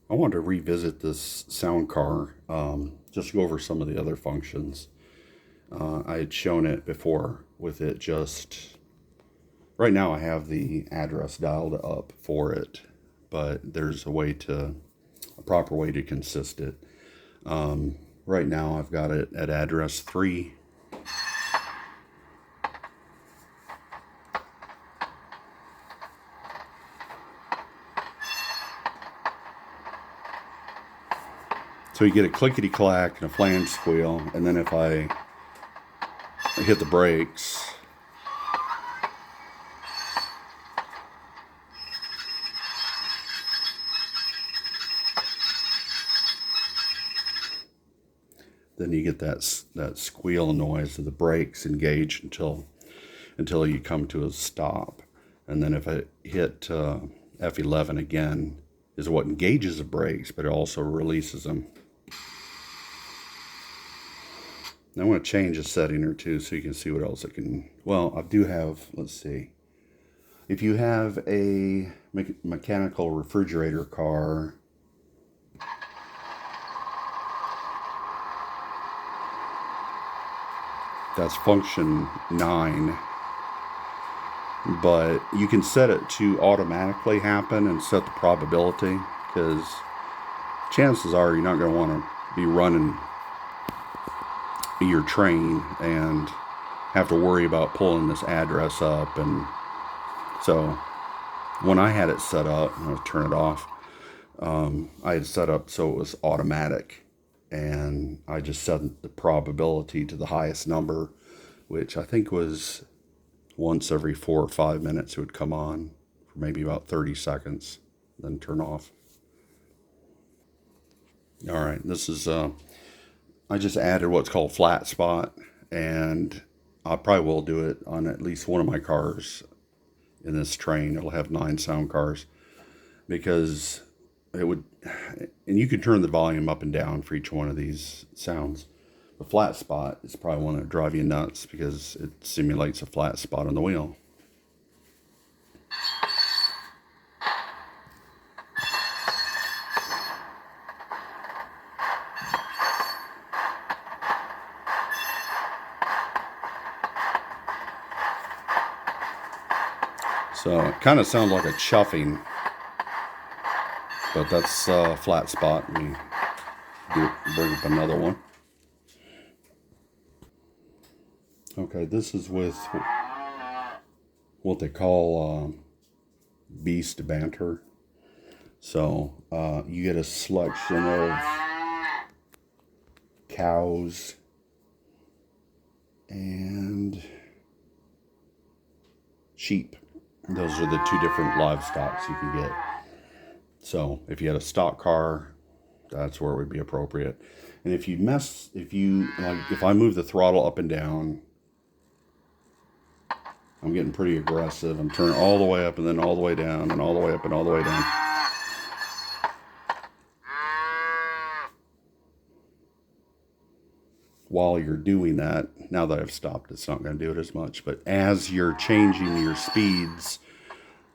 I wanted to revisit this Soundcar, just to go over some of the other functions. I had shown it before with it just, right now I have the address dialed up for it, but there's a proper way to consist it. Right now I've got it at address 3. So you get a clickety clack and a flange squeal, and then if I hit the brakes, then you get that squeal noise of the brakes engaged until you come to a stop. And then if I hit F11 again, is what engages the brakes, but it also releases them. Now I want to change a setting or two so you can see what else it can. Well, I do have, let's see. If you have a mechanical refrigerator car, that's function 9. But you can set it to automatically happen and set the probability, because chances are you're not going to want to be running your train and have to worry about pulling this address up. And so when I had it set up, I'll turn it off, I had set up so it was automatic, and I just set the probability to the highest number, which I think was once every 4 or 5 minutes it would come on for maybe about 30 seconds, then turn off. All right, this is I just added what's called flat spot, and I probably will do it on at least one of my cars in this train. It'll have 9 sound cars, because it would, and you can turn the volume up and down for each one of these sounds. The flat spot is probably one that drive you nuts because it simulates a flat spot on the wheel. So it kind of sounds like a chuffing, but that's a flat spot. Let me bring up another one. Okay, this is with what they call beast banter. So you get a selection of cows and sheep. Those are the 2 different livestock you can get. So if you had a stock car, that's where it would be appropriate. And if I move the throttle up and down, I'm getting pretty aggressive. I'm turning all the way up and then all the way down and all the way up and all the way down. While you're doing that, now that I've stopped, it's not going to do it as much. But as you're changing your speeds,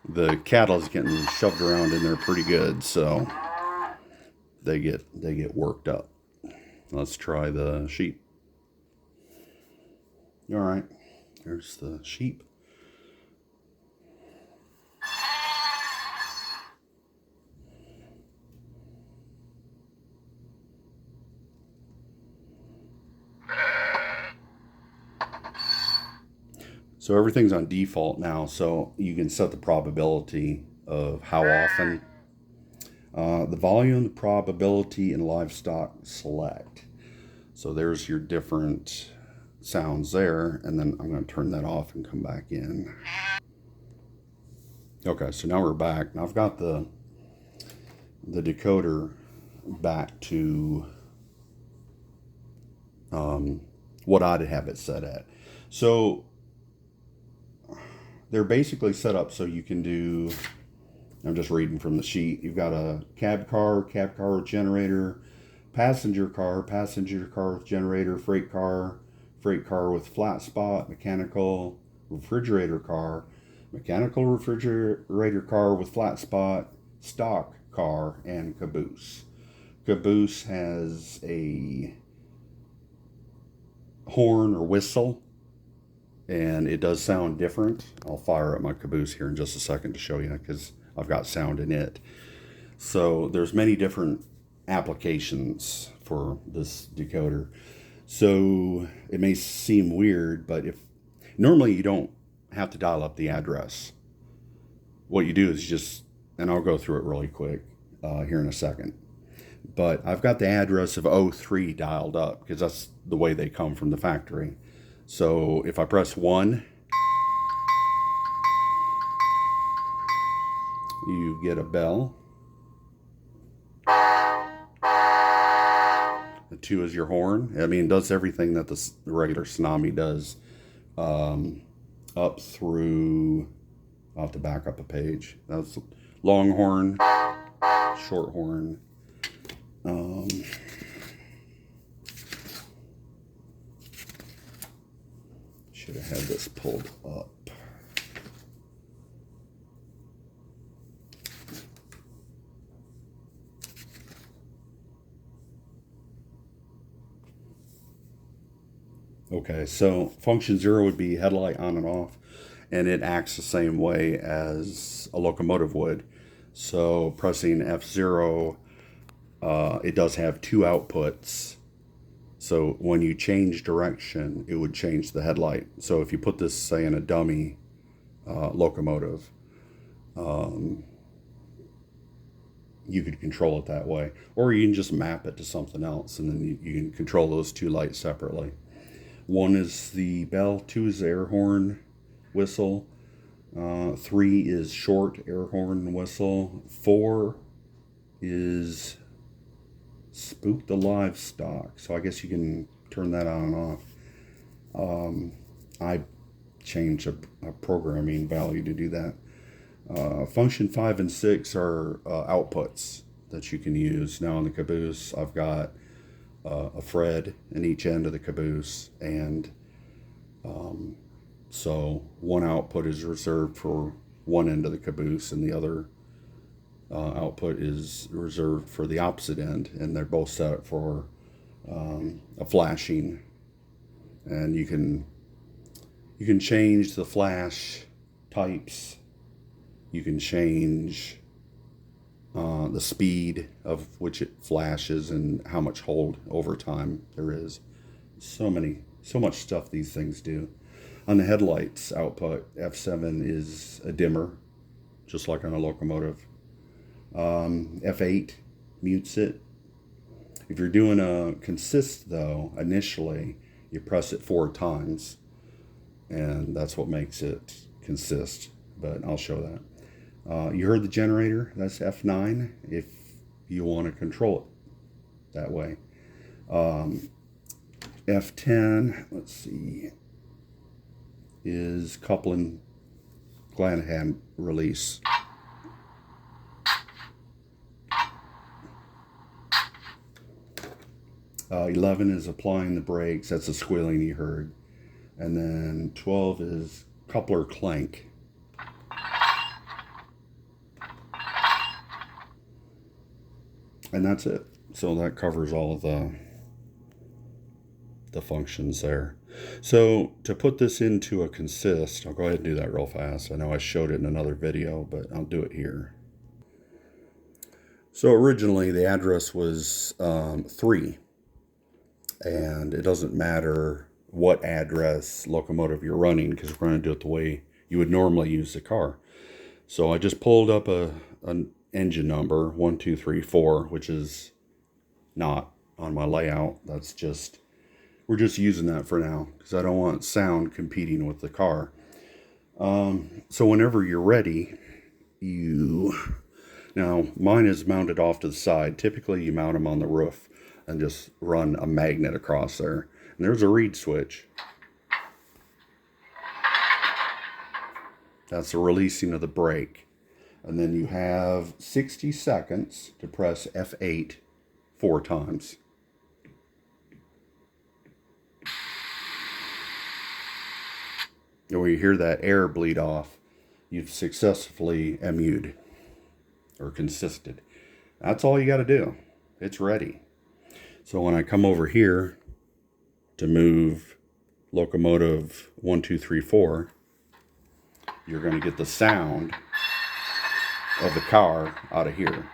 the cattle's getting shoved around in there pretty good, so they get worked up. Let's try the sheep. All right, there's the sheep. So everything's on default now, so you can set the probability of how often. The volume, the probability, and livestock select. So there's your different sounds there, and then I'm going to turn that off and come back in. Okay, so now we're back. Now I've got the decoder back to what I'd have it set at. So they're basically set up so you can do, I'm just reading from the sheet, you've got a cab car with generator, passenger car with generator, freight car with flat spot, mechanical refrigerator car with flat spot, stock car and caboose. Caboose has a horn or whistle, and it does sound different. I'll fire up my caboose here in just a second to show you, because I've got sound in it. So there's many different applications for this decoder. So it may seem weird, but if normally you don't have to dial up the address. What you do is just, and I'll go through it really quick here in a second. But I've got the address of 03 dialed up because that's the way they come from the factory. So if I press 1, you get a bell. The 2 is your horn. I mean, it does everything that the regular Tsunami does, up through, I'll have to back up a page. That's long horn, short horn. Should have had this pulled up. Okay, so function 0 would be headlight on and off, and it acts the same way as a locomotive would. So pressing F0, it does have 2 outputs. So when you change direction, it would change the headlight. So if you put this, say, in a dummy locomotive, you could control it that way. Or you can just map it to something else, and then you can control those 2 lights separately. 1 is the bell, 2 is the air horn, whistle, 3 is short air horn, whistle, 4 is spook the livestock. So I guess you can turn that on and off. I changed a programming value to do that. Function 5 and 6 are outputs that you can use. Now on the caboose, I've got a Fred in each end of the caboose, and so one output is reserved for one end of the caboose, and the other output is reserved for the opposite end, and they're both set up for a flashing. And you can change the flash types. You can change the speed of which it flashes and how much hold over time there is. So much stuff these things do. On the headlights output, F7 is a dimmer, just like on a locomotive. F8 mutes it. If you're doing a consist, though, initially you press it 4 times, and that's what makes it consist, but I'll show that. You heard the generator, that's F9 if you want to control it that way. F10, let's see, is coupling Glad-hand release. Uh, 11 is applying the brakes, that's the squealing you heard. And then 12 is coupler clank. And that's it. So that covers all of the functions there. So to put this into a consist, I'll go ahead and do that real fast. I know I showed it in another video, but I'll do it here. So originally the address was 3, and it doesn't matter what address locomotive you're running, because we're going to do it the way you would normally use the car. So I just pulled up an engine number 1, 2, 3, 4, which is not on my layout. That's just, we're just using that for now because I don't want sound competing with the car. So whenever you're ready, now mine is mounted off to the side. Typically you mount them on the roof and just run a magnet across there. And there's a reed switch. That's the releasing of the brake. And then you have 60 seconds to press F8 4 times. And when you hear that air bleed off, you've successfully emued or consisted. That's all you got to do. It's ready. So when I come over here to move locomotive 1, 2, 3, 4, you're going to get the sound of the car out of here.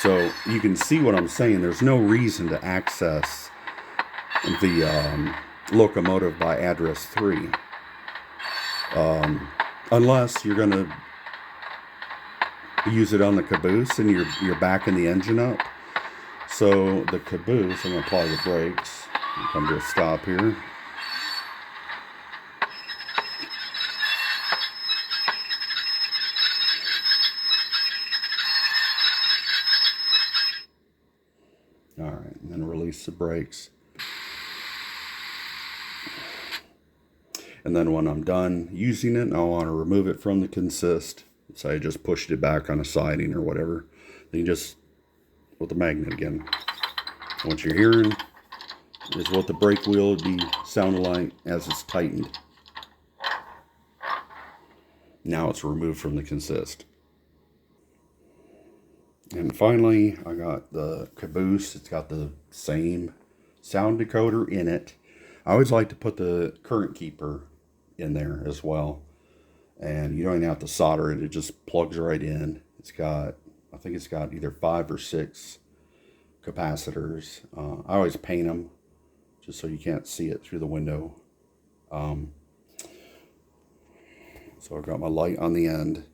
So you can see what I'm saying. There's no reason to access the locomotive by address 3. Unless you're going to use it on the caboose and you're backing the engine up. So the caboose, I'm going to apply the brakes. Come to a stop here. All right, and then release the brakes. And then when I'm done using it, I want to remove it from the consist. So I just pushed it back on a siding or whatever. Then you just, with the magnet again. What you're hearing is what the brake wheel would be sounding like as it's tightened. Now it's removed from the consist. And finally, I got the caboose. It's got the same sound decoder in it. I always like to put the current keeper in there as well. And you don't even have to solder it. It just plugs right in. It's got, I think it's got either 5 or 6 capacitors. I always paint them just so you can't see it through the window. So I've got my light on the end.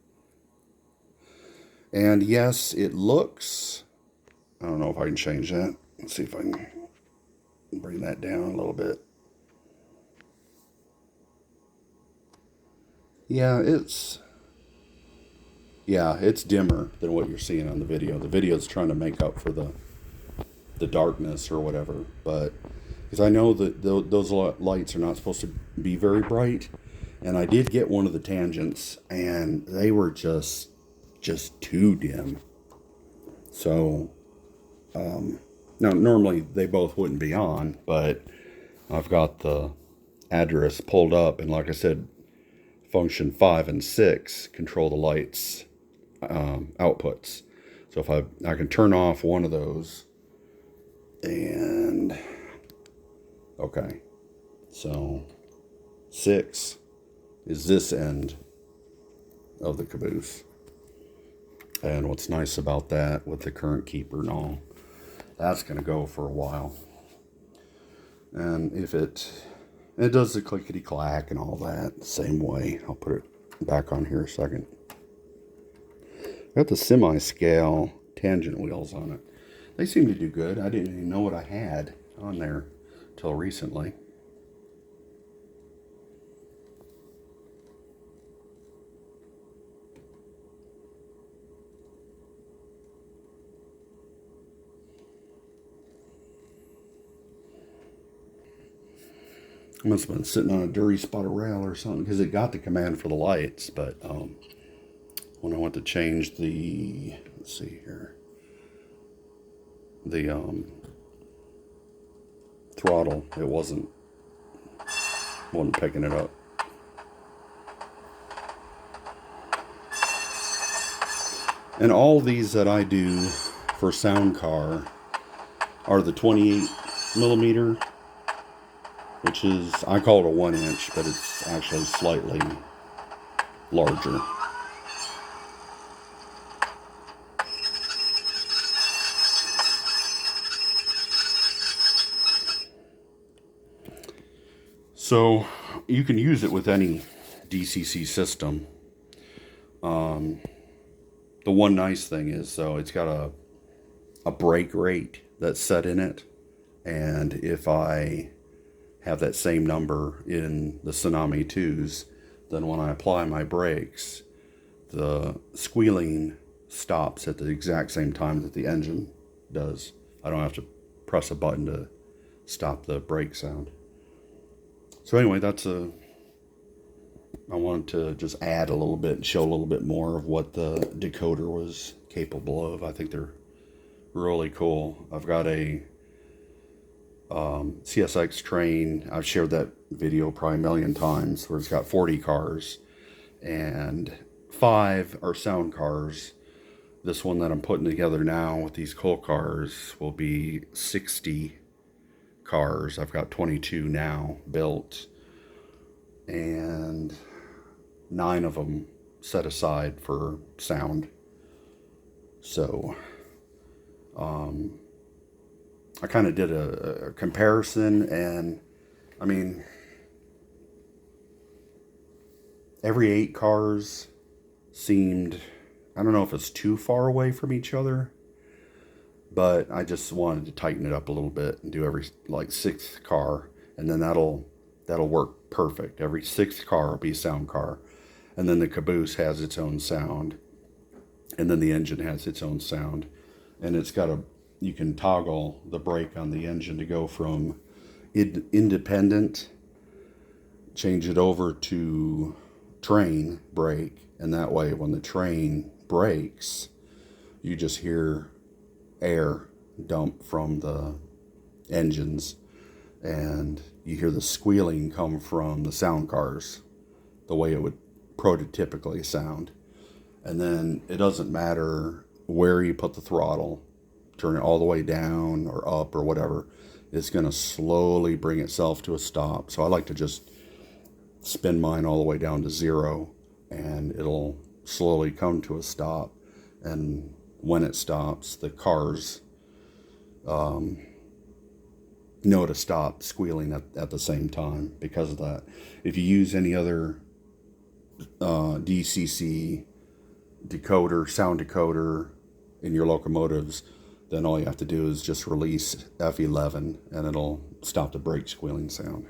And yes, it looks, I don't know if I can change that. Let's see if I can bring that down a little bit. Yeah, it's dimmer than what you're seeing on the video. The video's trying to make up for the darkness or whatever, but because I know that those lights are not supposed to be very bright, and I did get one of the tangents, and they were just too dim. So now normally they both wouldn't be on, but I've got the address pulled up, and like I said, function 5 and 6 control the lights outputs. So if I can turn off one of those, and okay, so 6 is this end of the caboose. And what's nice about that with the current keeper and all, that's going to go for a while. And if it does the clickety clack and all that the same way. I'll put it back on here a second. Got the semi-scale tangent wheels on it. They seem to do good. I didn't even know what I had on there till recently. I must have been sitting on a dirty spot of rail or something, because it got the command for the lights, but when I went to change the, let's see here, the throttle, it wasn't picking it up. And all these that I do for Soundcar are the 28 millimeter, which is, I call it a 1 inch, but it's actually slightly larger. So you can use it with any DCC system. The one nice thing is, though, it's got a brake rate that's set in it, and if I have that same number in the Tsunami 2s, then when I apply my brakes, the squealing stops at the exact same time that the engine does. I don't have to press a button to stop the brake sound. So anyway, I wanted to just add a little bit and show a little bit more of what the decoder was capable of. I think they're really cool. I've got a CSX train. I've shared that video probably a million times, where it's got 40 cars, and 5 are sound cars. This one that I'm putting together now with these coal cars will be 60 cars. I've got 22 now built, and 9 of them set aside for sound. So I kind of did a comparison, and I mean, every 8 cars seemed, I don't know if it's too far away from each other, but I just wanted to tighten it up a little bit and do every like 6th car, and then that'll work perfect. Every 6th car will be a sound car, and then the caboose has its own sound, and then the engine has its own sound, and it's got you can toggle the brake on the engine to go from independent, change it over to train brake, and that way when the train brakes, you just hear air dump from the engines, and you hear the squealing come from the sound cars, the way it would prototypically sound. And then it doesn't matter where you put the throttle, turn it all the way down or up or whatever, it's going to slowly bring itself to a stop. So I like to just spin mine all the way down to 0, and it'll slowly come to a stop. And when it stops, the cars know to stop squealing at the same time because of that. If you use any other DCC decoder, sound decoder in your locomotives, then all you have to do is just release F11 and it'll stop the brake squealing sound.